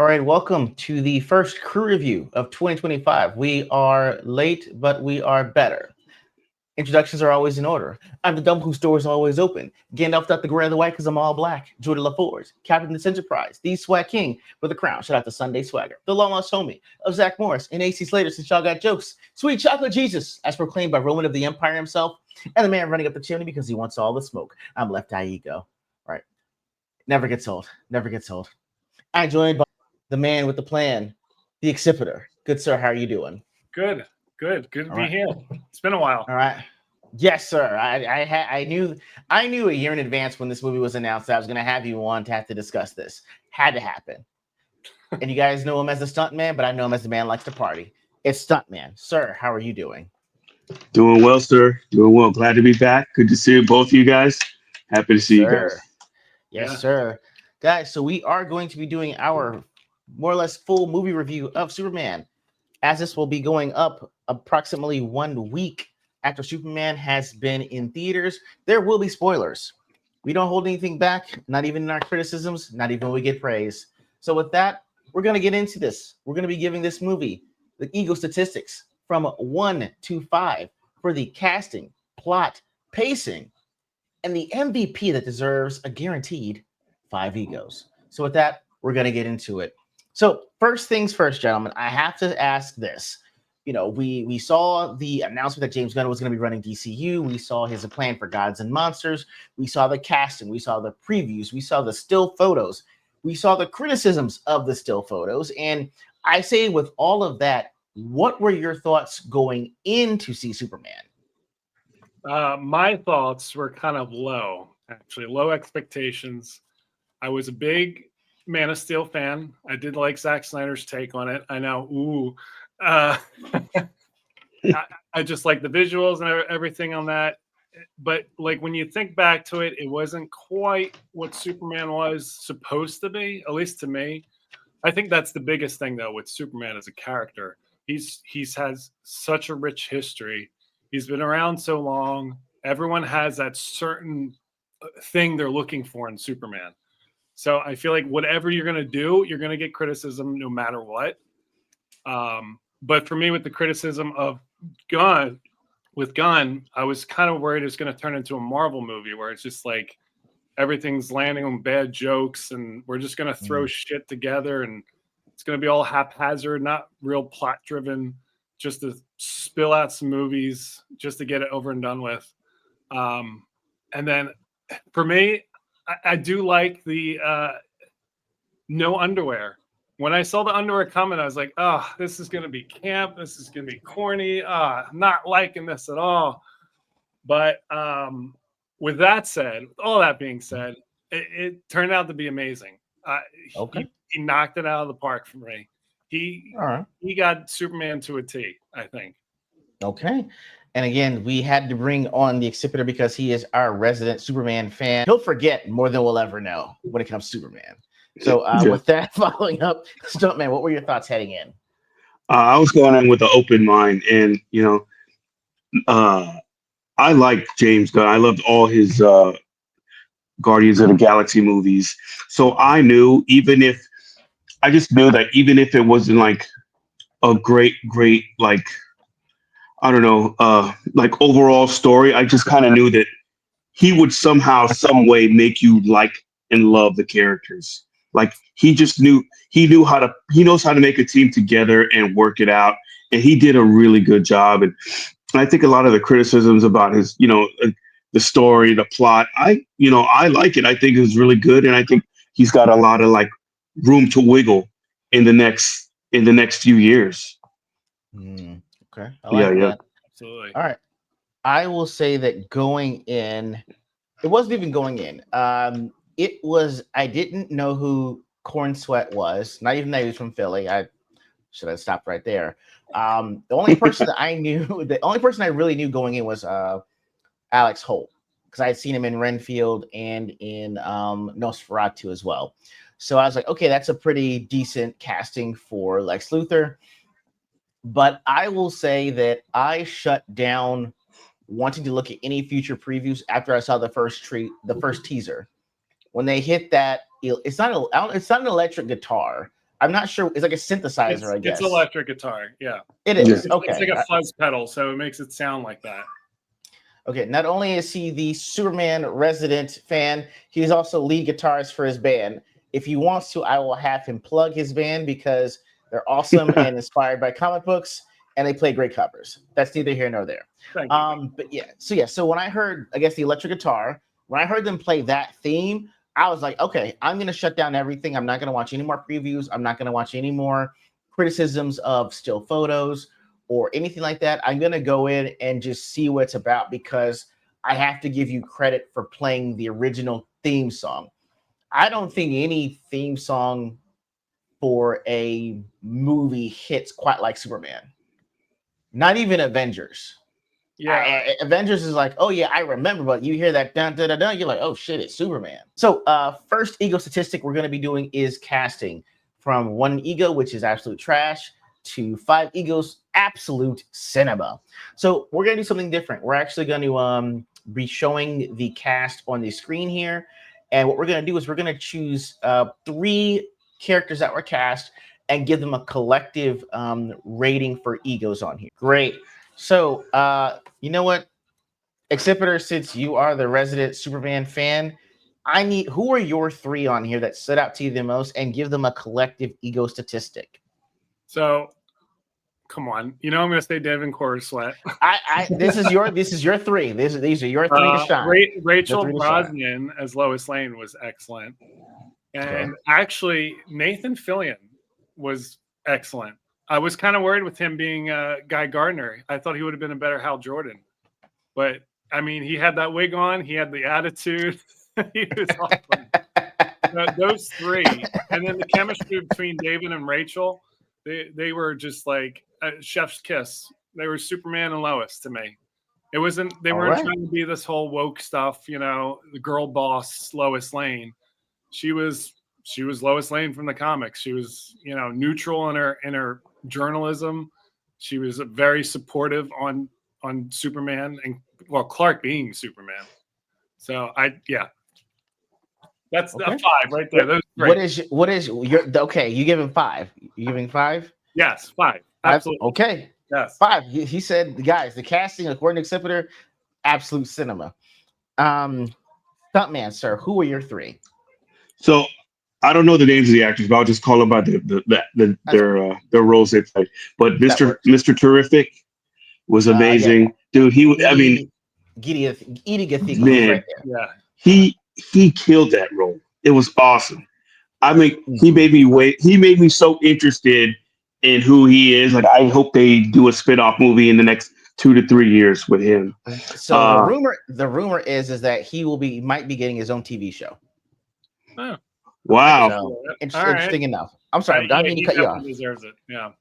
All right, welcome to the first crew review of 2025. We are late, but we are better. Introductions are always in order. I'm the dumb whose door is always open. Gandalf got the gray of the white because I'm all black. Jordan LaForge, Captain of this Enterprise, the Swag King with a crown. Shout out to Sunday Swagger, the long lost homie of Zach Morris and AC Slater since y'all got jokes. Sweet Chocolate Jesus, as proclaimed by Roman of the Empire himself, and the man running up the chimney because he wants all the smoke. I'm Left Eye Ego. All right, never gets old. Never gets old. I'm joined by the man with the plan, the Accipiter. Good sir, how are you doing? Good to All be right. here. It's been a while. All right. Yes, sir. I knew a year in advance when this movie was announced that I was going to have you on to have to discuss this. Had to happen. And you guys know him as the Stuntman, but I know him as the man likes to party. It's Stuntman. Sir, how are you doing? Doing well, sir. Doing well. Glad to be back. Good to see both of you guys. Happy to Yes, see you guys. sir. Yes, Yeah. sir. Guys, so we are going to be doing our more or less full movie review of Superman, as this will be going up approximately 1 week after Superman has been in theaters. There will be spoilers. We don't hold anything back, not even in our criticisms, not even when we get praise. So with that, we're going to get into this. We're going to be giving this movie the E.G.O statistics from 1 to 5 for the casting, plot, pacing, and the MVP that deserves a guaranteed 5 E.G.Os. So with that, we're going to get into it. So first things first, gentlemen, I have to ask this. You know, we saw the announcement that James Gunn was going to be running DCU. We saw his plan for Gods and Monsters. We saw the casting. We saw the previews. We saw the still photos. We saw the criticisms of the still photos. And I say with all of that, what were your thoughts going in to see Superman? My thoughts were kind of low, actually, low expectations. I was a big Man of Steel fan. I did like Zack Snyder's take on it. I know, I just like the visuals and everything on that. But like when you think back to it, it wasn't quite what Superman was supposed to be, at least to me. I think that's the biggest thing though with Superman as a character. He's has such a rich history. He's been around so long. Everyone has that certain thing they're looking for in Superman. So I feel like whatever you're going to do, you're going to get criticism no matter what. But for me, with the criticism of Gunn, I was kind of worried it's going to turn into a Marvel movie where it's just like everything's landing on bad jokes and we're just going to throw shit together and it's going to be all haphazard, not real plot driven, just to spill out some movies just to get it over and done with. And then for me, I do like the no underwear. When I saw the underwear coming, I was like, oh, this is going to be camp. This is going to be corny. I'm not liking this at all. But with that said, with all that being said, it turned out to be amazing. Okay. He knocked it out of the park for me. He got Superman to a T, I think. Okay. And again, we had to bring on the Accipiter because he is our resident Superman fan. He'll forget more than we'll ever know when it comes to Superman. So with that, following up, Stuntman, what were your thoughts heading in? I was going in with an open mind, and I liked James Gunn. I loved all his Guardians of the Galaxy movies. So I just knew that even if it wasn't like a great like I don't know like overall story, I just kind of knew that he would somehow, some way make you like and love the characters. Like he knows how to make a team together and work it out. And he did a really good job. And I think a lot of the criticisms about his, the story, the plot, I like it. I think it's really good. And I think he's got a lot of like room to wiggle in the next few years. Okay. I like that. Absolutely. All right. I will say that going in, it wasn't even going in. I didn't know who Corn Sweat was, not even that he was from Philly. I should have stopped right there. The only person that I knew, the only person I really knew going in was Alex Holt, because I had seen him in Renfield and in Nosferatu as well. So I was like, okay, that's a pretty decent casting for Lex Luthor. But I will say that I shut down wanting to look at any future previews after I saw the first teaser. When they hit that, it's not an electric guitar. I'm not sure. It's like a synthesizer, I guess. It's electric guitar. Yeah, It Yeah. is. Okay. It's like a fuzz pedal, so it makes it sound like that. Okay, not only is he the Superman resident fan, he's also lead guitarist for his band. If he wants to, I will have him plug his band because they're awesome and inspired by comic books, and they play great covers. That's neither here nor there. Thank you. But yeah, so when I heard, I guess, the electric guitar, when I heard them play that theme, I was like, okay, I'm gonna shut down everything. I'm not gonna watch any more previews. I'm not gonna watch any more criticisms of still photos or anything like that. I'm going to go in and just see what it's about because I have to give you credit for playing the original theme song. I don't think any theme song for a movie hits quite like Superman. Not even Avengers. Yeah. Avengers is like, oh yeah, I remember, but you hear that dun, dun, dun, dun, you're like, oh shit, it's Superman. So first ego statistic we're going to be doing is casting from 1 ego, which is absolute trash, to 5 egos, absolute cinema. So we're going to do something different. We're actually going to be showing the cast on the screen here. And what we're going to do is we're going to choose 3 characters that were cast and give them a collective rating for egos on here. Great. So you know what? Accipiter, since you are the resident Superman fan, who are your 3 on here that stood out to you the most and give them a collective ego statistic? So, come on, I'm going to say Devin Sweat. This is your 3. These are your 3 to shine. Rachel Brosnan as Lois Lane was excellent, and actually Nathan Fillion was excellent. I was kind of worried with him being Guy Gardner. I thought he would have been a better Hal Jordan, but I mean, he had that wig on, he had the attitude. He was awesome. Those 3, and then the chemistry between David and Rachel. They were just like a chef's kiss. They were Superman and Lois to me. They weren't trying to be this whole woke stuff, the girl boss Lois Lane. She was Lois Lane from the comics. She was, neutral in her journalism. She was very supportive on Superman and Clark being Superman. So that's the 5 right there. Those what is your okay? You give him 5. You giving 5? Yes, 5. Absolutely. Okay. Yes. 5. He said, guys, the casting according to Accipiter, absolute cinema. Stuntman, sir, who are your 3? So I don't know the names of the actors, but I'll just call them by their roles they play. But Mr. Terrific was amazing, dude. Edie right there. Yeah, he killed that role. It was awesome. I mean, he made me so interested in who he is. Like, I hope they do a spin-off movie in the next 2 to 3 years with him. So the rumor is that he might be getting his own TV show. Oh. Wow. So, interesting enough. I'm sorry, I mean to cut you off. He deserves it. Yeah.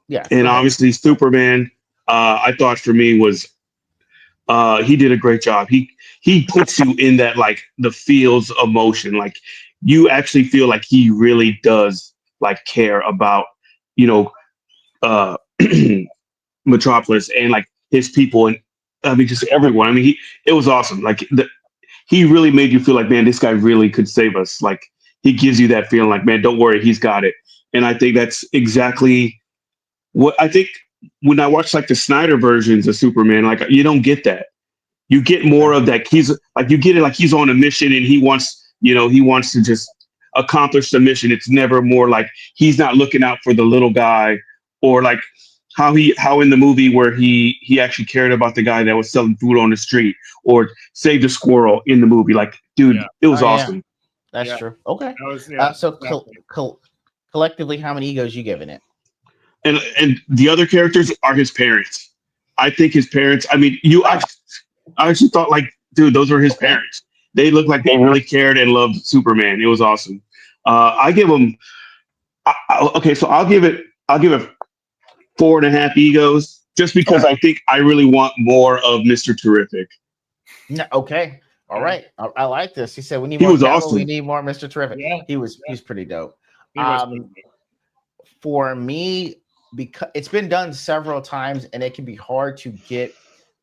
Yeah. And obviously Superman, I thought for me was he did a great job. He puts you in that, like, the feels of motion. Like, you actually feel like he really does, like, care about, Metropolis and, like, his people, and I mean just everyone. I mean, it was awesome. Like, he really made you feel like, man, this guy really could save us. Like, he gives you that feeling like, man, don't worry, he's got it. And I think that's exactly what I think when I watch, like, the Snyder versions of Superman. Like, you don't get that. You get more of that. He's like, you get it like he's on a mission and he wants to just accomplish the mission. It's never more like he's not looking out for the little guy, or like how in the movie where he actually cared about the guy that was selling food on the street or saved a squirrel in the movie. Like, dude, it was awesome. Yeah. That's true. Okay. So collectively, how many egos you giving it? And the other characters are his parents. I think his parents. I mean, I actually thought, like, dude, those were his parents. They looked like they really cared and loved Superman. It was awesome. I give him. Okay, so I'll give it 4.5 egos, just because I think I really want more of Mr. Terrific. No, okay. All right. I like this. He said we need He more was Cavill, awesome. we need more Mr. Terrific. Yeah. He's pretty dope. Pretty For me, because it's been done several times and it can be hard to get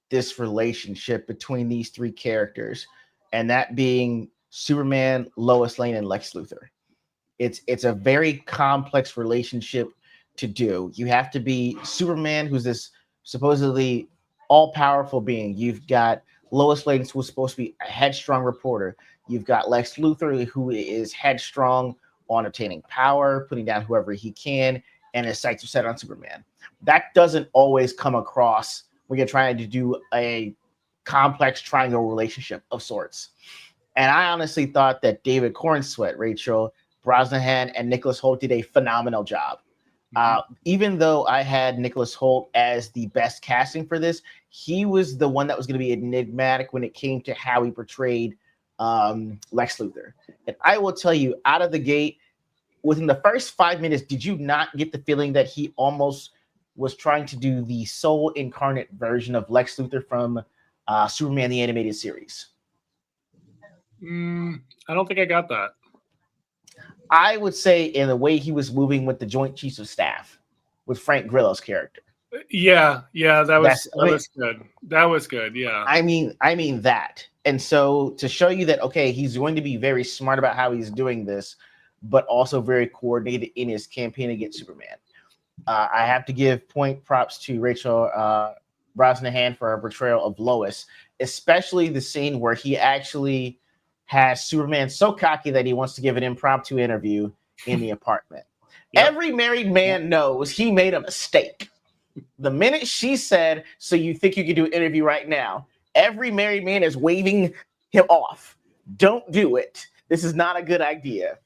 this relationship between these 3 characters, and that being Superman, Lois Lane, and Lex Luthor. It's a very complex relationship to do. You have to be Superman, who's this supposedly all-powerful being. You've got Lois Lane, who's supposed to be a headstrong reporter. You've got Lex Luthor, who is headstrong on obtaining power, putting down whoever he can, and his sights are set on Superman. That doesn't always come across when you're trying to do a complex triangle relationship of sorts. And I honestly thought that David Cornsweet, Rachel Brosnahan, and Nicholas Hoult did a phenomenal job. Even though I had Nicholas Hoult as the best casting for this, he was the one that was going to be enigmatic when it came to how he portrayed Lex Luthor. And I will tell you, out of the gate, within the first 5 minutes, did you not get the feeling that he almost was trying to do the soul incarnate version of Lex Luthor from Superman the Animated Series? I don't think I got that. I would say in the way he was moving with the Joint Chiefs of Staff with Frank Grillo's character. Yeah, that was good. That was good. Yeah. I mean that. And so to show you that, okay, he's going to be very smart about how he's doing this, but also very coordinated in his campaign against Superman. I have to give props to Rachel Brosnahan for her portrayal of Lois, especially the scene where he actually has Superman so cocky that he wants to give an impromptu interview in the apartment. Yep. Every married man knows he made a mistake. The minute she said, "So you think you can do an interview right now?" Every married man is waving him off. Don't do it. This is not a good idea.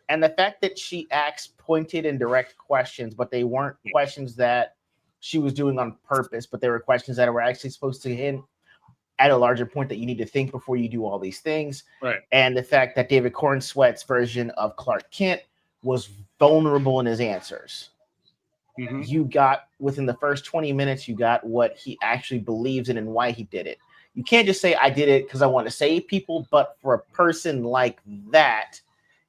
And the fact that she asked pointed and direct questions, but they weren't questions that she was doing on purpose, but they were questions that were actually supposed to hint at a larger point that you need to think before you do all these things. Right. And the fact that David Cornsweet's version of Clark Kent was vulnerable in his answers. Mm-hmm. You got, within the first 20 minutes, you got what he actually believes in and why he did it. You can't just say, I did it because I want to save people, but for a person like that,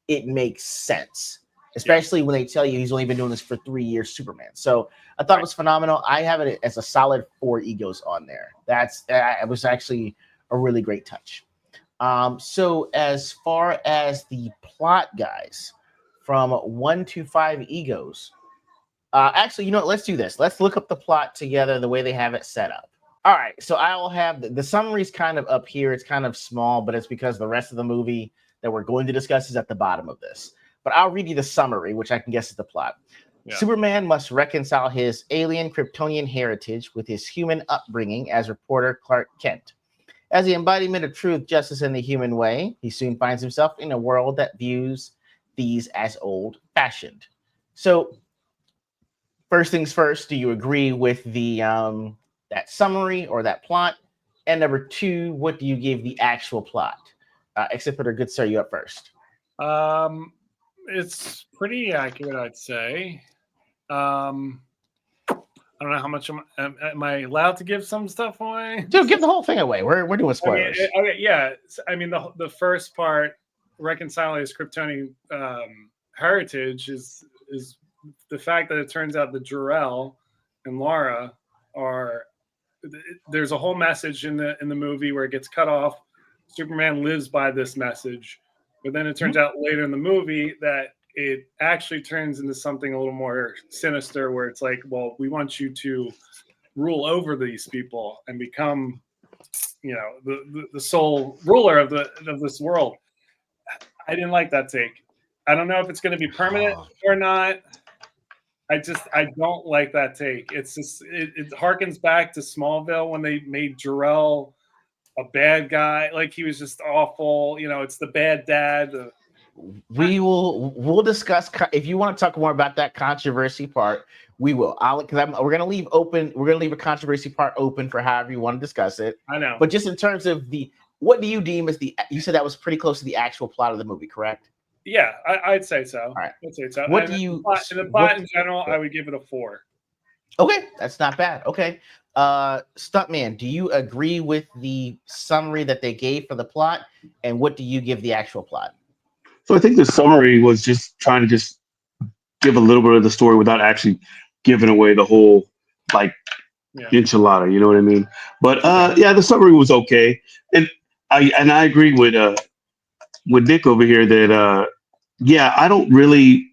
it makes sense. Especially when they tell you he's only been doing this for 3 years, Superman. So I thought it was phenomenal. I have it as a solid 4 egos on there. It was actually a really great touch. So as far as the plot, guys, from 1 to 5 egos, actually, you know what? Let's do this. Let's look up the plot together the way they have it set up. All right. So I will have the summary's kind of up here. It's kind of small, but it's because the rest of the movie that we're going to discuss is at the bottom of this. But I'll read you the summary, which I can guess is the plot. Yeah. Superman must reconcile his alien Kryptonian heritage with his human upbringing as reporter Clark Kent. As the embodiment of truth, justice, and the human way, he soon finds himself in a world that views these as old-fashioned. So, first things first, do you agree with the that summary or that plot? And number 2, what do you give the actual plot? Accipiter, good sir, you up first. It's pretty accurate, I'd say. I don't know how much am I allowed to give some stuff away? Dude, give the whole thing away. We're doing spoilers. Okay, yeah. I mean, the first part, reconciling his Kryptonian heritage, is the fact that it turns out that Jor-El and Lara are. There's a whole message in the movie where it gets cut off. Superman lives by this message. But then it turns out later in the movie that it actually turns into something a little more sinister, where it's like, well, we want you to rule over these people and become, the sole ruler of this world. I didn't like that take. I don't know if it's going to be permanent or not. I don't like that take. It's just it harkens back to Smallville when they made Jor-El a bad guy, like he was just awful. It's the bad dad. We'll discuss if you want to talk more about that controversy part. We will. We're gonna leave a controversy part open for however you want to discuss it. I know, but just in terms of what do you deem as you said that was pretty close to the actual plot of the movie, correct? Yeah, I'd say so. All right. I'd say so. What do you? The plot in general, I would give it a 4. Okay, that's not bad. Okay. Stuntman, do you agree with the summary that they gave for the plot, and what do you give the actual plot? So I think the summary was just trying to just give a little bit of the story without actually giving away the whole enchilada, you know what I mean? But the summary was okay, and I agree with Nick over here that yeah, I don't really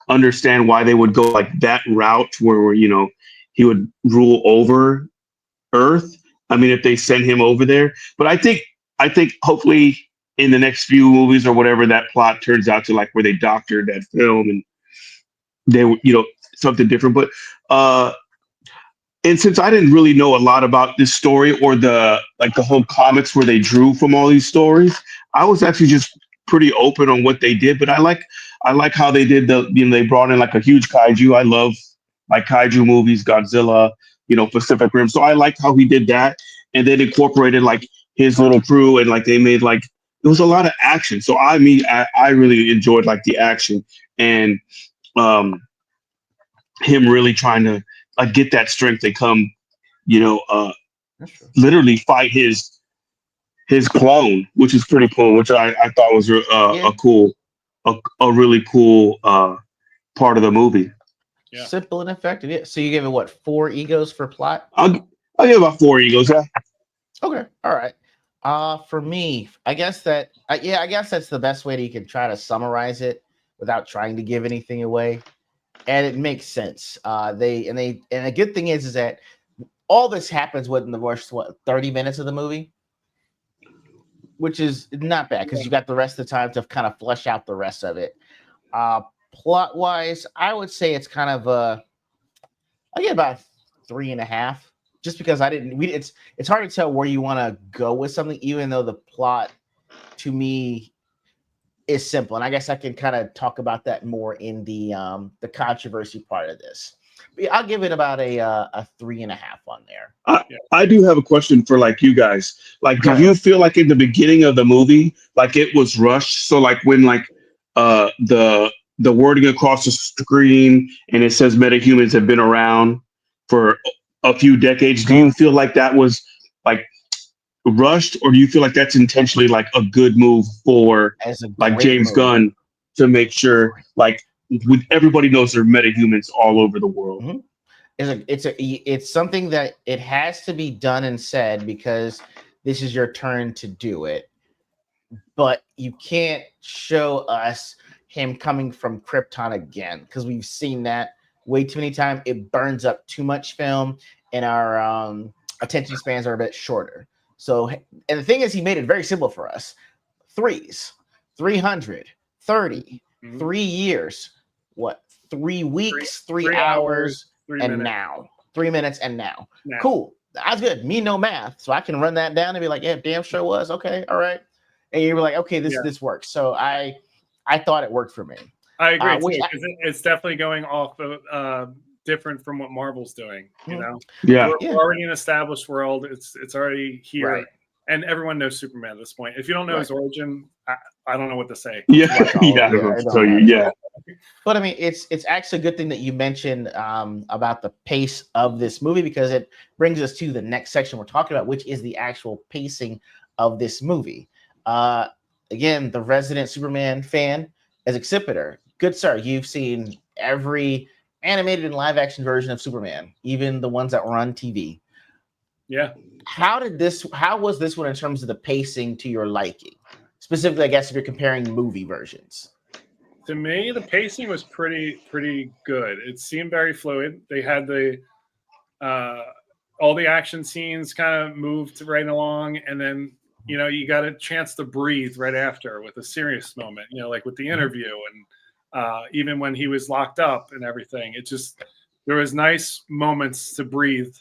understand why they would go like that route where he would rule over Earth. I mean, if they send him over there, but I think hopefully in the next few movies or whatever that plot turns out to, like where they doctored that film and they something different. But uh and since I didn't really know a lot about this story or the whole comics where they drew from all these stories, I was actually just pretty open on what they did. But I like how they did they brought in like a huge kaiju. I love like kaiju movies, Godzilla, Pacific Rim. So I liked how he did that, and then incorporated like his little crew, and like they made like it was a lot of action. So I really enjoyed like the action and um him really trying to like get that strength and come, you know, uh, That's true. literally fight his clone, which is pretty cool. Which I thought was Yeah. a really cool part of the movie. Yeah. Simple and effective. Yeah. So you gave it what, 4 egos for plot? I'll give about 4 egos. Yeah. Okay. All right. For me, I guess I guess that's the best way that you can try to summarize it without trying to give anything away. And it makes sense. And a good thing is that all this happens within the first 30 minutes of the movie, which is not bad because you got the rest of the time to kind of flesh out the rest of it. Plot wise, I would say it's kind of I get about 3.5, just because I didn't. It's hard to tell where you want to go with something, even though the plot to me is simple. And I guess I can kind of talk about that more in the controversy part of this. But yeah, I'll give it about a 3.5 on there. I do have a question for like you guys. Like, Go did you feel like in the beginning of the movie, like it was rushed? So like when like the wording across the screen and it says metahumans have been around for a few decades, do you feel like that was like rushed, or do you feel like that's intentionally like a good move for As a like great James move. Gunn to make sure like with everybody knows there are metahumans all over the world? Mhm. It's something that it has to be done and said because this is your turn to do it. But you can't show us him coming from Krypton again because we've seen that way too many times. It burns up too much film, and our attention spans are a bit shorter. So, and the thing is, he made it very simple for us: threes, 330, Mhm. 3 years, what, 3 weeks, 3 3 hours, 3 and minutes. now 3 minutes and now. Now. Cool. That's good. Me no math, so I can run that down and be like, yeah, damn sure was okay. All right, and you were like, okay, this works. So I thought it worked for me. I agree too, wait, because it's definitely going off of different from what Marvel's doing. You know, Yeah. we're already in an established world. It's already here, Right. and everyone knows Superman at this point. If you don't know his origin, I don't know what to say. Yeah. Watch all of Yeah. it. I don't know what It to don't tell you. matter. Yeah. But I mean, it's actually a good thing that you mentioned about the pace of this movie, because it brings us to the next section we're talking about, which is the actual pacing of this movie. Again, the resident Superman fan as Accipiter. Good sir, you've seen every animated and live action version of Superman, even the ones that were on TV. Yeah. How was this one in terms of the pacing to your liking? Specifically, I guess if you're comparing movie versions. To me, the pacing was pretty good. It seemed very fluid. They had all the action scenes kind of moved right along, and then you got a chance to breathe right after with a serious moment. Like with the interview, and even when he was locked up and everything. It just, there was nice moments to breathe.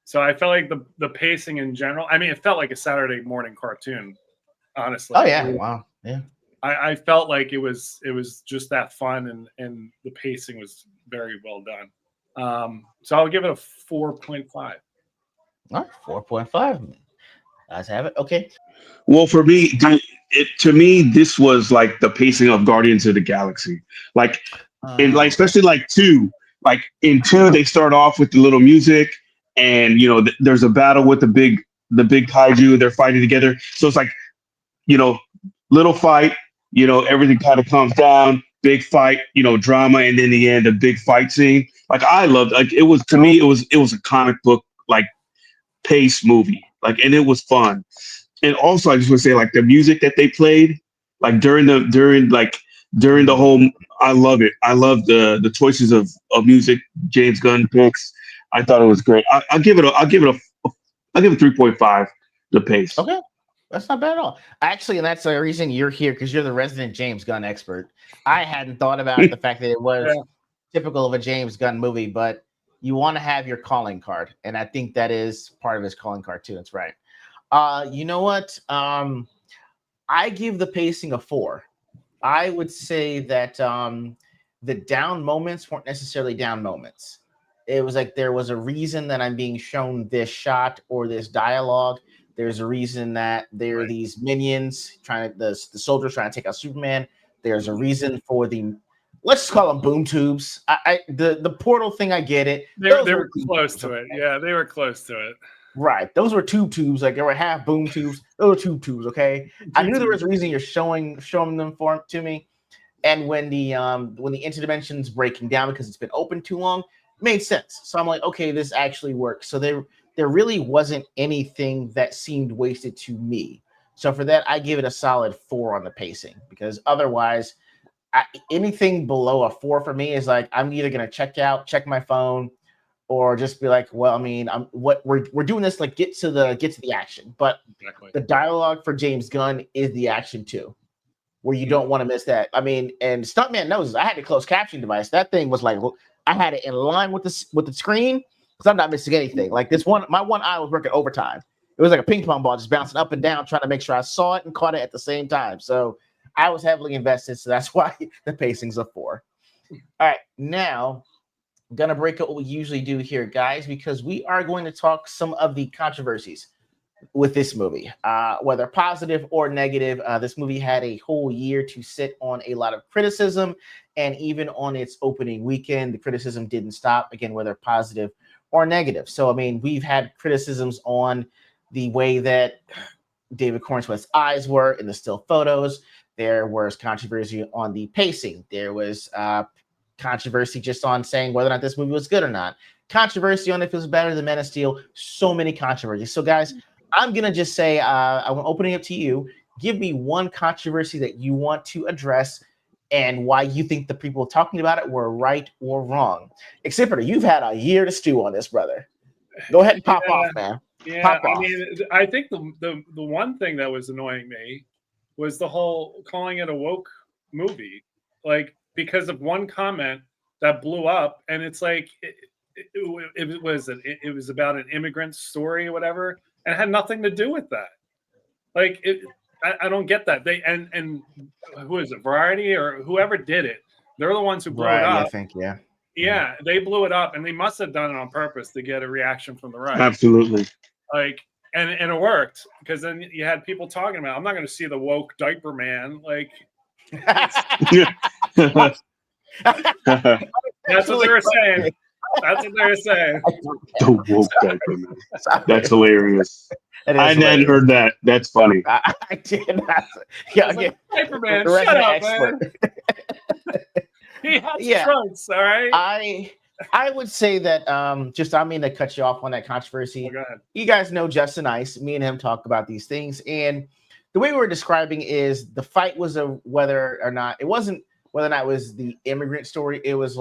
So I felt like the pacing in general. I mean, it felt like a Saturday morning cartoon. Honestly. Oh yeah, wow, yeah. I felt like it was just that fun, and the pacing was very well done. So I'll give it a 4.5. All right, 4.5. Guys have it. Okay. Well, for me, to me, this was like the pacing of Guardians of the Galaxy. Like, and like especially like 2. Like in 2, they start off with the little music, and there's a battle with the big kaiju. They're fighting together, so it's like little fight. Everything kind of calms down. Big fight. Drama, and then the end, a big fight scene. Like I loved. Like it was, to me, it was a comic book like pace movie. Like, and it was fun. And also, I just want to say, like the music that they played, like during like during the whole. I love it. I love the choices of music James Gunn picks. I thought it was great. I'll give it 3.5. The pace. Okay. That's not bad at all. Actually, and that's the reason you're here, because you're the resident James Gunn expert. I hadn't thought about the fact that it was typical of a James Gunn movie, but you want to have your calling card. And I think that is part of his calling card too. That's right. You know what? I give the pacing a 4. I would say that the down moments weren't necessarily down moments. It was like there was a reason that I'm being shown this shot or this dialogue. There's a reason that there are these minions trying to the soldiers trying to take out Superman. There's a reason for the, let's just call them boom tubes. The portal thing, I get it. They were close to it. Yeah, they were close to it. Right. Those were tubes. Like there were half boom tubes. Those were tubes. Okay. I knew there was a reason you're showing them to me. And when the interdimension's breaking down because it's been open too long, it made sense. So I'm like, okay, this actually works. So there really wasn't anything that seemed wasted to me. So for that, I give it a solid 4 on the pacing, because otherwise, anything below a 4 for me is like I'm either gonna check out, check my phone, or just be like, well, I mean, we're doing this, like get to the action. But the dialogue for James Gunn is the action too, where you don't want to miss that. I mean, and Stuntman knows I had the closed captioning device. That thing was like, I had it in line with the screen because I'm not missing anything. Like my one eye was working overtime. It was like a ping pong ball just bouncing up and down, trying to make sure I saw it and caught it at the same time. So I was heavily invested. So that's why the pacing's a 4. All right, now I'm gonna break up what we usually do here, guys, because we are going to talk some of the controversies with this movie, whether positive or negative. This movie had a whole year to sit on a lot of criticism, and even on its opening weekend, the criticism didn't stop, again, whether positive or negative. So, I mean, we've had criticisms on the way that David Cornsworth's eyes were in the still photos. There was controversy on the pacing. There was controversy just on saying whether or not this movie was good or not. Controversy on if it was better than Men of Steel. So many controversies. So, guys, I'm going to just say, I'm opening up to you. Give me one controversy that you want to address and why you think the people talking about it were right or wrong. Accipiter, you've had a year to stew on this, brother. Go ahead and pop off, man. Yeah, pop off. I mean, I think the one thing that was annoying me was the whole calling it a woke movie, like because of one comment that blew up, and it's like it was about an immigrant story or whatever, and it had nothing to do with that. Like I don't get that. They and who is it, Variety or whoever did it? They're the ones who blew it up. I think, yeah. Yeah, they blew it up, and they must have done it on purpose to get a reaction from the right. Absolutely. Like, and it worked, because then you had people talking about, I'm not going to see the woke diaper man. Like, that's what they were saying. That's what they were saying. The woke diaper man. That's hilarious. I hadn't heard that. That's funny. I did not. Yeah, like, diaper man, shut up, man. He has trunks, all right? I would say that just I mean to cut you off on that controversy. Go ahead. You guys know Justin Ice. Me and him talk about these things, and the way we were describing is the fight was whether or not it wasn't whether or not it was the immigrant story. It was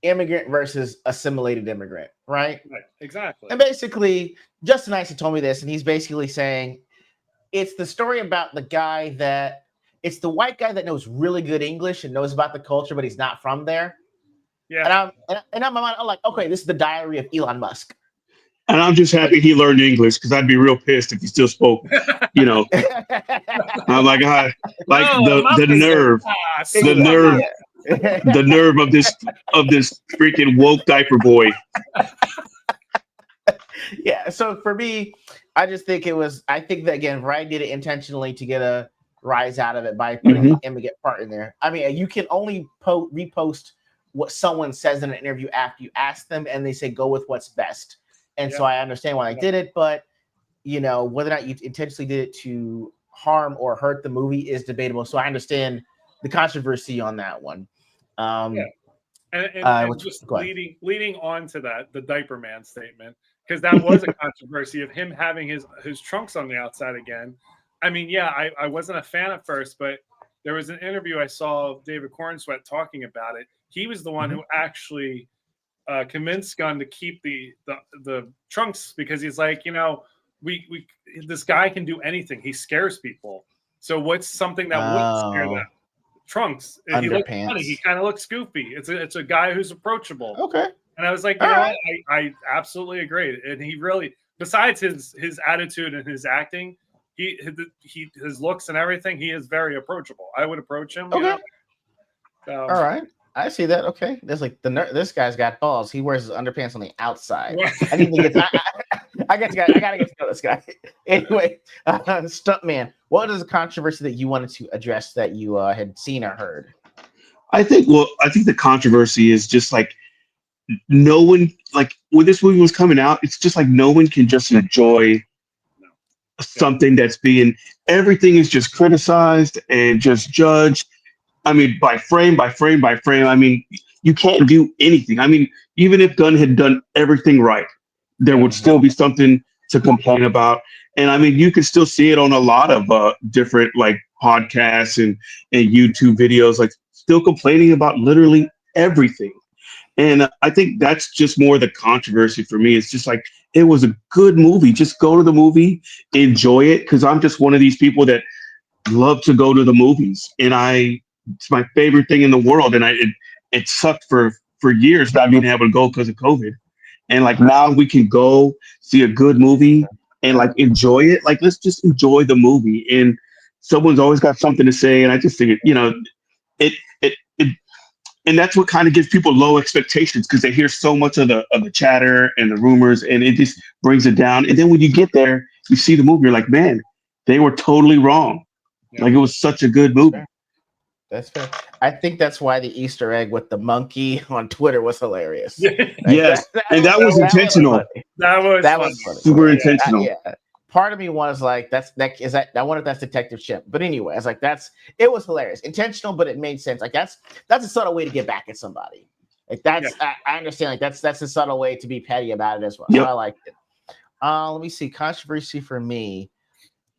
immigrant versus assimilated immigrant, right? Right, exactly. And basically, Justin Ice told me this, and he's basically saying it's the story about the guy that. It's the white guy that knows really good English and knows about the culture, but he's not from there. Yeah. And I'm like, okay, this is the diary of Elon Musk. And I'm just happy he learned English, because I'd be real pissed if he still spoke, I'm like, the nerve of this freaking woke diaper boy. Yeah. So for me, I just think I think that, again, Ryan did it intentionally to get a rise out of it by putting the immigrant part in there. I mean, you can only repost what someone says in an interview after you ask them, and they say go with what's best. And so I understand why I did it, but whether or not you intentionally did it to harm or hurt the movie is debatable. So I understand the controversy on that one. And just leading on to that, the diaper man statement, because that was a controversy of him having his trunks on the outside again. I mean, yeah, I wasn't a fan at first, but there was an interview I saw of David Cornsweet talking about it. He was the one who actually convinced Gunn to keep the trunks, because he's like, we this guy can do anything. He scares people. So what's something that wouldn't scare them? Trunks. He looks funny. He kind of looks goofy. It's a guy who's approachable. Okay. And I was like, what? I absolutely agree. And he really, besides his attitude and his acting, his looks and everything, he is very approachable. I would approach him. Okay. So, all right. I see that. Okay. There's like this guy's got balls. He wears his underpants on the outside. I need to get. I gotta get to know this guy. Anyway, Stuntman, what is the controversy that you wanted to address that you had seen or heard? I think the controversy is just like no one, like when this movie was coming out, it's just like no one can just enjoy something that's being, everything is just criticized and just judged. I mean, by frame by frame by frame. I mean, you can't do anything. I mean, even if Gunn had done everything right, there would still be something to complain about. And I mean, you can still see it on a lot of different like podcasts and YouTube videos, like still complaining about literally everything. And I think that's just more the controversy for me. It's just like, it was a good movie. Just go to the movie, enjoy it. Cause I'm just one of these people that love to go to the movies, and it's my favorite thing in the world. And it sucked for years not being able to go because of COVID. And like now we can go see a good movie and like enjoy it. Like, let's just enjoy the movie. And someone's always got something to say. And I just think it and that's what kind of gives people low expectations, because they hear so much of the chatter and the rumors, and it just brings it down. And then when you get there, you see the movie, you're like, man, they were totally wrong. Yeah. Like, it was such a good movie. That's fair. I think that's why the Easter egg with the monkey on Twitter was hilarious. Yes, that was intentional. That was funny. Super intentional. Yeah. Part of me was like, I wonder if that's Detective Chimp. But anyway, I was like, it was hilarious. Intentional, but it made sense. Like that's a subtle way to get back at somebody. Like I understand, like that's a subtle way to be petty about it as well. Yep. So I liked it. Let me see. Controversy for me.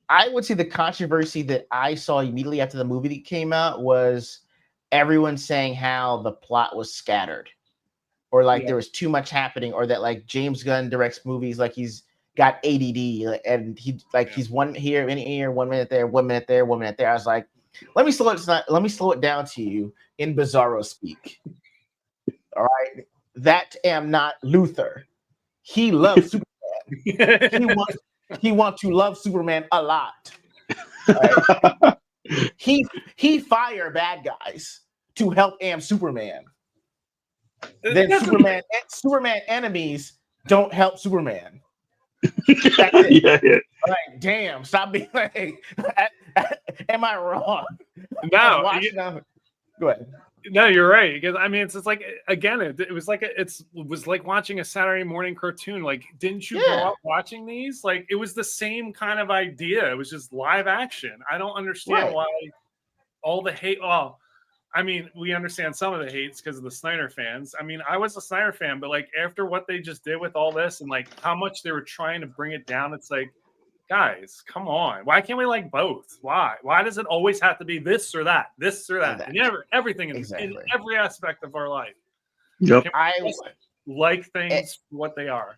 I would say the controversy that I saw immediately after the movie came out was everyone saying how the plot was scattered, or like there was too much happening, or that like James Gunn directs movies like he's got ADD, and he's one here, 1 minute there, 1 minute there, 1 minute there. I was like, let me slow it down to you in Bizarro speak. All right, that am not Luther. He loves Superman. He wants to love Superman a lot. Right? he fire bad guys to help Superman. Then Superman enemies don't help Superman. Yeah. Like, damn, stop being like, am I wrong? No, go ahead. No, you're right. Because I mean, it's like, again, it was like it was like watching a Saturday morning cartoon. Like, didn't you grow up watching these? Like, it was the same kind of idea. It was just live action. I don't understand why all the hate. Oh, I mean, we understand some of the hates because of the Snyder fans. I mean, I was a Snyder fan, but like after what they just did with all this and like how much they were trying to bring it down, it's like, guys, come on. Why can't we like both? Why? Why does it always have to be this or that? This or that? And everything in every aspect of our life. Yep. I like things what they are.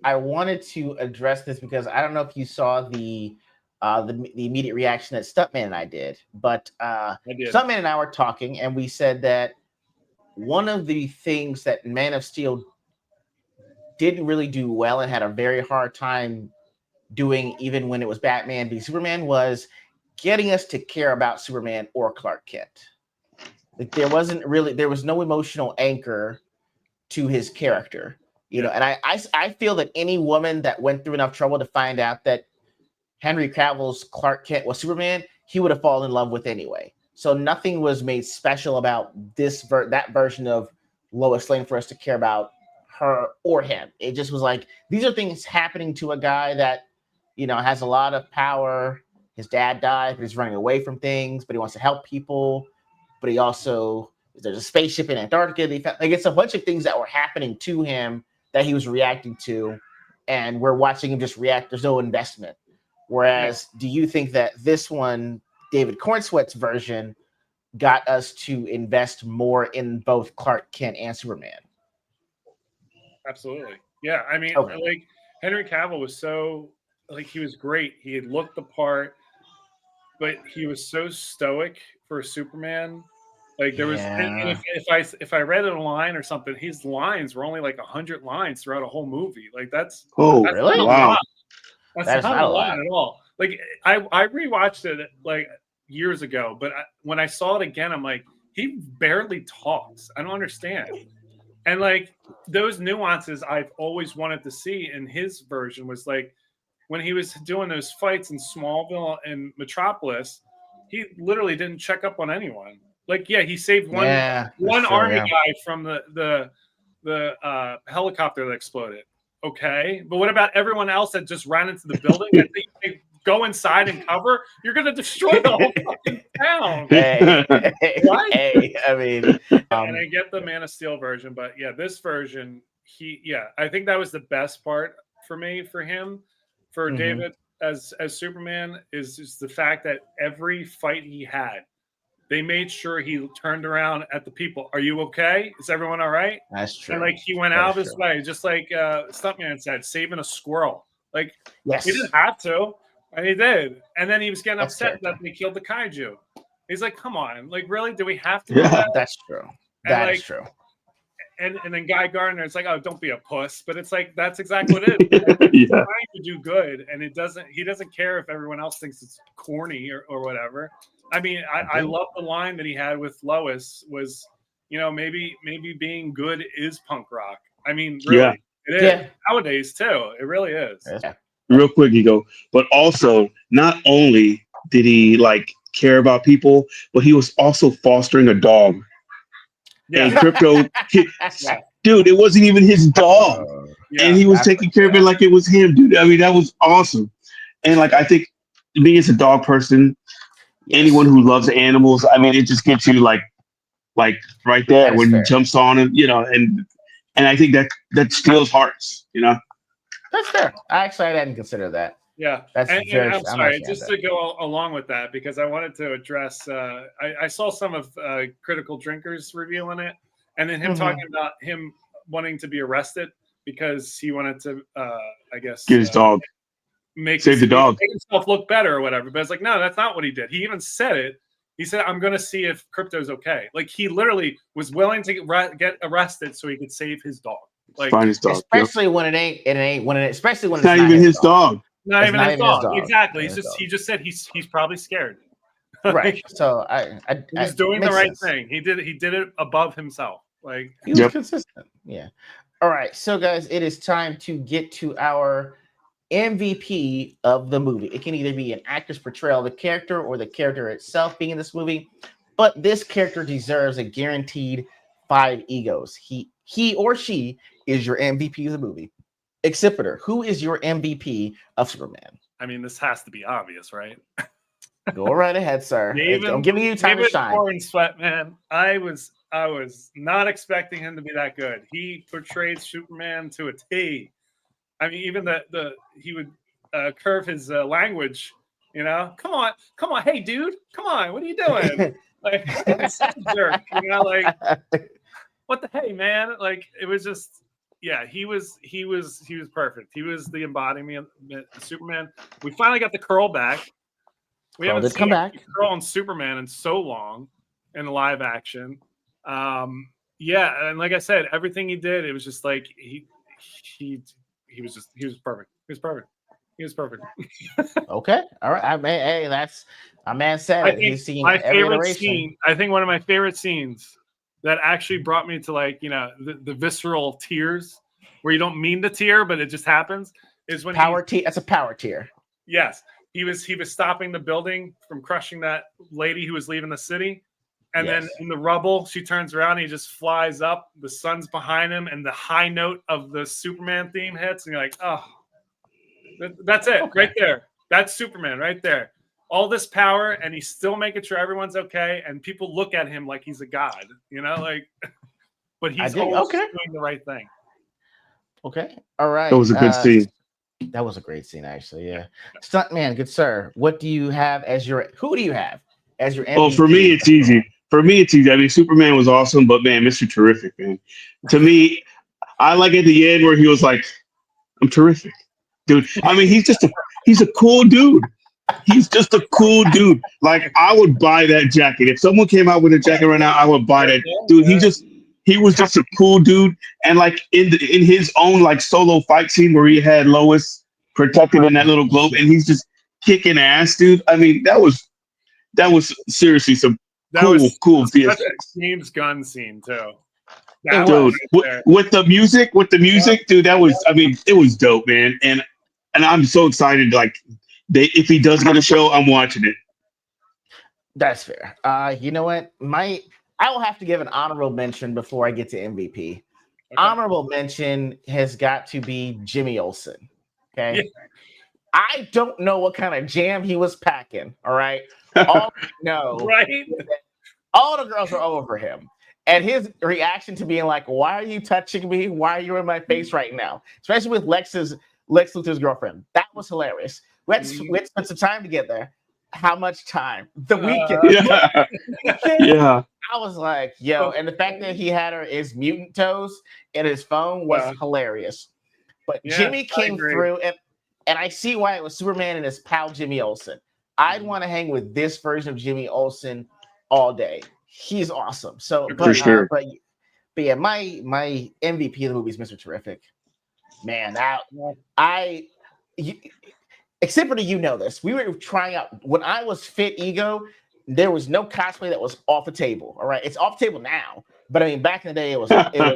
I wanted to address this because I don't know if you saw the immediate reaction that Stuntman and I did, but Stuntman and I were talking, and we said that one of the things that Man of Steel didn't really do well and had a very hard time doing, even when it was Batman v Superman, was getting us to care about Superman or Clark Kent. Like, there was no emotional anchor to his character, you know. And I feel that any woman that went through enough trouble to find out that Henry Cavill's Clark Kent was Superman, he would have fallen in love with anyway. So nothing was made special about that version of Lois Lane for us to care about her or him. It just was like, these are things happening to a guy that, you know, has a lot of power. His dad died, but he's running away from things, but he wants to help people. But he also, there's a spaceship in Antarctica. Like, it's a bunch of things that were happening to him that he was reacting to, and we're watching him just react. There's no investment. Whereas, do you think that this one David Cornsweet's version got us to invest more in both Clark Kent and Superman. Absolutely. Yeah. I mean, Okay. like Henry Cavill was so like he was great. He had looked the part, but he was so stoic for Superman. Like there was, and if I read a line or something, his lines were only like 100 lines throughout a whole movie. Like that's really? not a Wow. lot. That's That is not not a a lot lot. at all. Like I rewatched it like years ago, but when I saw it again, I'm like, he barely talks. I don't understand. And like those nuances I've always wanted to see in his version was like when he was doing those fights in Smallville and Metropolis, he literally didn't check up on anyone. Like, yeah, he saved one army guy from the helicopter that exploded. Okay, but what about everyone else that just ran into the building? I think they go inside and cover. You're going to destroy the whole fucking town. Right? Hey, I mean, and I get the Man of Steel version, but yeah, this version, I think that was the best part for me, for him, for David as Superman is the fact that every fight he had, they made sure he turned around at the people. Are you okay? Is everyone all right? That's true. And like he went out of his way, just like Stuntman said, saving a squirrel. Like he didn't have to, and he did. And then he was getting upset that they killed the kaiju. He's like, "Come on, like really? Do we have to do that?" That's true. That is true. And then Guy Gardner is like, "Oh, don't be a puss," but it's like that's exactly what it is. He's trying to do good, and he doesn't care if everyone else thinks it's corny or whatever. I mean, I love the line that he had with Lois was, maybe being good is punk rock. I mean, really, it is nowadays too. It really is. Yeah. Real quick, E.G.O. But also, not only did he like care about people, but he was also fostering a dog. Yeah. And Crypto, dude, it wasn't even his dog, and he was taking care of it like it was him, dude. I mean, that was awesome. And like, I think me as a dog person, anyone who loves animals, I mean, it just gets you like right there when he jumps on him, and I think that steals hearts, That's fair. I didn't consider that. Yeah, that's and I'm sorry, just to go along with that, because I wanted to address. I saw some of Critical Drinkers reviewing it, and then him talking about him wanting to be arrested because he wanted to, I guess, get his dog, save the dog, make himself look better or whatever. But it's like, no, that's not what he did. He even said it. He said, "I'm going to see if Crypto's okay." Like he literally was willing to get arrested so he could save his dog. Like find his dog, especially when it ain't when it, especially when it's not even his dog. Not even his dog. Exactly. He just said he's probably scared. Right. So he's doing the right thing. He did it above himself. Like he was consistent. Yeah. All right. So guys, it is time to get to our MVP of the movie. It can either be an actor's portrayal of the character or the character itself being in this movie, but this character deserves a guaranteed 5 egos. He or she is your MVP of the movie. Accipiter, who is your MVP of Superman? I mean, this has to be obvious, right? Go right ahead, sir. I'm giving you time to shine. David Sweat, man. I was not expecting him to be that good. He portrayed Superman to a T. I mean, even he would curve his language. Come on, hey dude, come on, what are you doing? Like, such a jerk. Like, what the hey, man? Like, it was just. Yeah, he was perfect. He was the embodiment of Superman. We finally got the curl back. We haven't seen curl on Superman in so long in the live action. Yeah, and like I said, everything he did, it was just like he was perfect. He was perfect. Okay, all right. Hey, that's my man said it. He's seen every iteration. I think one of my favorite scenes that actually brought me to the visceral tears where you don't mean to tear, but it just happens is when that's a power tier. Yes. He was stopping the building from crushing that lady who was leaving the city. And then in the rubble, she turns around and he just flies up. The sun's behind him and the high note of the Superman theme hits. And you're like, oh, that's it right there. That's Superman right there. All this power, and he's still making sure everyone's okay, and people look at him like he's a god, but he's always doing the right thing. Okay, all right. That was a good scene. That was a great scene, actually. Yeah, Stuntman, good sir. What do you have as your? Who do you have as your Oh, for MVP? me, it's easy. For me, it's easy. I mean, Superman was awesome, but man, Mr. Terrific, man. To me, I like at the end where he was like, "I'm terrific, dude." I mean, he's a cool dude. He's just a cool dude. Like I would buy that jacket. If someone came out with a jacket right now, I would buy that. Dude, he was just a cool dude. And like in his own like solo fight scene where he had Lois protected in that little globe and he's just kicking ass, dude. I mean, that was seriously some That was cool such a VFX. James Gunn scene too. It That was. Dude, right there. with the music, dude, that was I mean, it was dope, man. And I'm so excited like if he does get a show, I'm watching it. That's fair. You know what? I will have to give an honorable mention before I get to MVP. Okay. Honorable mention has got to be Jimmy Olsen. Okay. Yeah. I don't know what kind of jam he was packing. All right. All I know Right? is that all the girls were over him. And his reaction to being like, "Why are you touching me? Why are you in my face right now?" Especially with Lex Luthor's girlfriend. That was hilarious. Let's spend some time together. How much time? The weekend. Yeah. Yeah. I was like, yo, and the fact that he had his mutant toes in his phone was hilarious. But Yeah, Jimmy I came agree. through, and I see why it was Superman and his pal Jimmy Olsen. I'd want to hang with this version of Jimmy Olsen all day. He's awesome. So, For sure. but yeah, my MVP of the movie is Mr. Terrific. Man, except for you know this, we were trying out when I was fit E.G.O. There was no cosplay that was off the table. All right, it's off the table now, but I mean back in the day,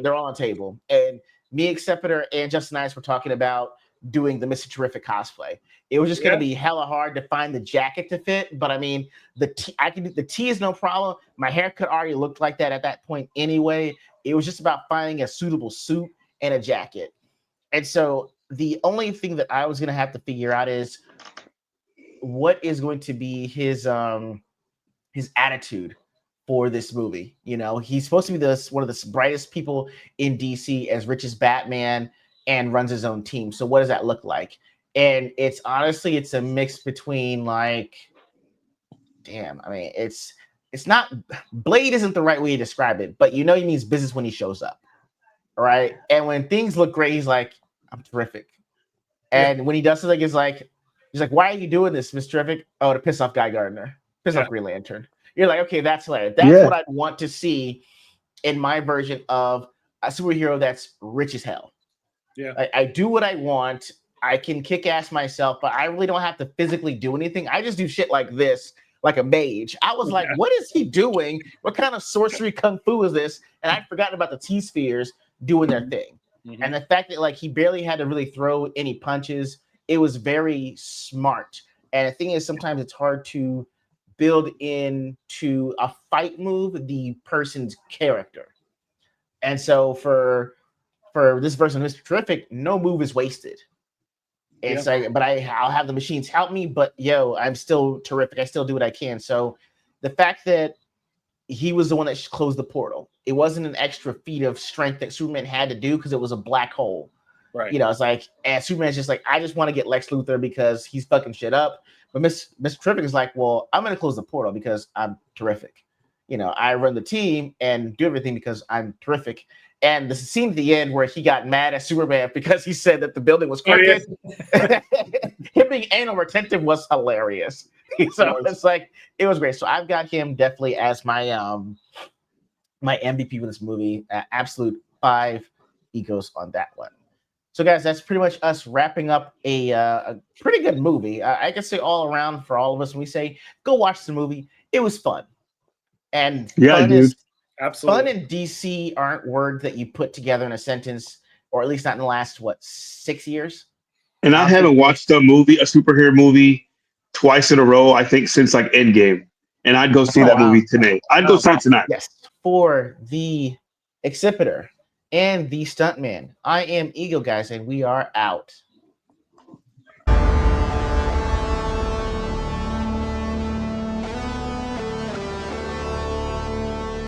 they're all on the table. And me, Accipiter, and Justin and I were talking about doing the Mr. Terrific cosplay. It was just going to be hella hard to find the jacket to fit, but I mean the tee is no problem. My haircut already looked like that at that point anyway. It was just about finding a suitable suit and a jacket. And so the only thing that I was going to have to figure out is what is going to be his attitude for this movie. You know, he's supposed to be one of the brightest people in DC, as rich as Batman, and runs his own team. So what does that look like? And it's honestly, it's a mix between like, damn, I mean, it's not, Blade isn't the right way to describe it, but you know he means business when he shows up. All right. And when things look great, he's like, I'm terrific. And when he does something, he's like, why are you doing this, Mr. Terrific? Oh, to piss off Guy Gardner, piss off Green Lantern. You're like, okay, that's hilarious. That's what I want to see in my version of a superhero that's rich as hell. Yeah. I do what I want. I can kick ass myself, but I really don't have to physically do anything. I just do shit like this, like a mage. I was like, what is he doing? What kind of sorcery kung fu is this? And I'd forgotten about the T-spheres doing their thing. Mm-hmm. And the fact that like he barely had to really throw any punches, it was very smart. And the thing is, sometimes it's hard to build into a fight move the person's character. And so for this version of Mr. Terrific, no move is wasted. It's like, but I'll have the machines help me, but I'm still terrific. I still do what I can. So the fact that he was the one that closed the portal, it wasn't an extra feat of strength that Superman had to do because it was a black hole. Right. You know, it's like, and Superman's just like, I just want to get Lex Luthor because he's fucking shit up. But Mr. Terrific is like, well, I'm going to close the portal because I'm terrific. You know, I run the team and do everything because I'm terrific. And the scene at the end where he got mad at Superman because he said that the building was crooked. Him being anal retentive was hilarious. So it's like, it was great. So I've got him definitely as my my MVP for this movie. Absolute 5 E.G.Os on that one. So guys, that's pretty much us wrapping up a pretty good movie. I can say all around for all of us when we say, go watch the movie. It was fun. And fun dude. Absolutely. Fun and DC aren't words that you put together in a sentence, or at least not in the last, 6 years? And I haven't watched a superhero movie twice in a row, I think, since like Endgame. And I'd go see that movie today. I'd go see it tonight. Yes. For the Accipiter and the Stuntman, I am E.G.O, guys, and we are out.